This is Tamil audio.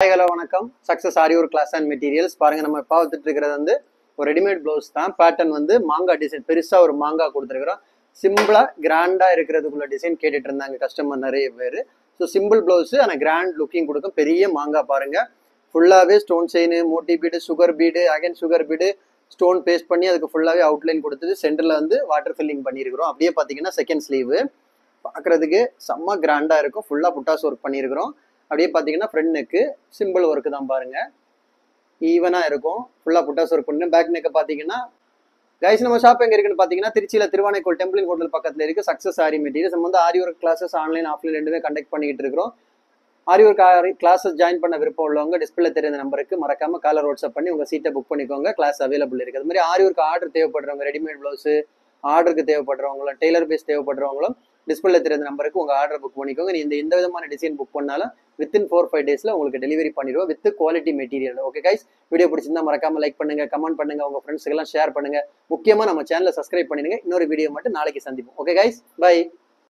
ஹாய் ஹலோ வணக்கம். சக்ஸஸ் ஆரி ஒரு கிளாஸ் அண்ட் மெட்டீரியல்ஸ் பாருங்க. நம்ம பார்த்துட்டு இருக்கிறது வந்து ஒரு ரெடிமேட் ப்ளவுஸ் தான். பேட்டர்ன் வந்து மாங்கா டிசைன், பெருசா ஒரு மாங்கா கொடுத்துருக்குறோம். சிம்பிளா கிராண்டா இருக்கிறதுக்குள்ள டிசைன் கேட்டுட்டு இருந்தாங்க கஸ்டமர் நிறைய பேர். ஸோ சிம்பிள் ப்ளவுஸ் ஆனால் கிராண்ட் லுக்கிங் கொடுக்கும். பெரிய மாங்கா பாருங்க, ஃபுல்லாவே stone chain, moti bead, sugar bead, again sugar bead, stone paste பண்ணி அதுக்கு ஃபுல்லாவே அவுட்லைன் கொடுத்தது. சென்டர்ல வந்து வாட்டர் ஃபில்லிங் பண்ணியிருக்கிறோம். அப்படியே பார்த்தீங்கன்னா செகண்ட் ஸ்லீவ் பார்க்கறதுக்கு செம்ம கிராண்டா இருக்கும். ஃபுல்லா புட்டாஸ் ஒர்க் பண்ணியிருக்கிறோம். அப்படியே பார்த்தீங்கன்னா ஃப்ரண்ட் நெக்கு சிம்பிள் ஒர்க்கு தான் பாருங்க, ஈவனா இருக்கும். ஃபுல்லா புட்டாஸ் ஒர்க் பண்ணி பேக் நெக்கை பார்த்தீங்கன்னா கைஸ் நம்ம ஷாப் எங்க இருக்குன்னு பார்த்தீங்கன்னா திருச்சியில திருவானைக்கோள் டெம்பிள் ஹோட்டல் பக்கத்துல இருக்கு. சக்ஸஸ் ஆரி மெட்டீரியல்ஸ். நம்ம வந்து ஆரி ஒர்க் கிளாஸஸ் ஆன்லைன் ஆஃப்லைன் ரெண்டுமே கண்டக்ட் பண்ணிட்டு இருக்கிறோம். ஆரி ஒர்க் கிளாஸஸ் ஜாயின் பண்ண விருப்பம் உள்ளவங்க டிஸ்பிளே தெரிந்த நம்பருக்கு மறக்காம காலர் வாட்ஸ்அப் பண்ணி உங்க சீட்டை புக் பண்ணிக்கோங்க. கிளாஸ் அவைலபிள் இருக்கு. அது மாதிரி ஆரி ஒர்க் ஆர்டர் தேவைப்படுறவங்க, ரெடிமேட் ப்ளவுஸ் ஆர்டருக்கு தேவைப்படுறவங்களும், டெய்லர் பேஸ் தேவைப்படுறவங்களும் டிஸ்பிளே தெரிந்த நம்பருக்கு உங்க ஆர்டர் புக் பண்ணிக்கோங்க. நீ இந்த விதமான டிசைன் புக் பண்ணாலும் வித்தின் 4-5 டேஸ்ல உங்களுக்கு டெலிவரி பண்ணிடுவோம் with quality material. Okay guys, video பிடிச்சிருந்தா மறக்காம லைக் பண்ணுங்க, கமெண்ட் பண்ணுங்க, உங்க ஃப்ரெண்ட்ஸ்க்கு எல்லாம் ஷேர் பண்ணுங்க. முக்கியமா நம்ம சேனலை சப்ஸ்கிரைப் பண்ணிடுங்க. இன்னொரு வீடியோ மட்டும் நாளைக்கு சந்திப்போம். Okay guys, by.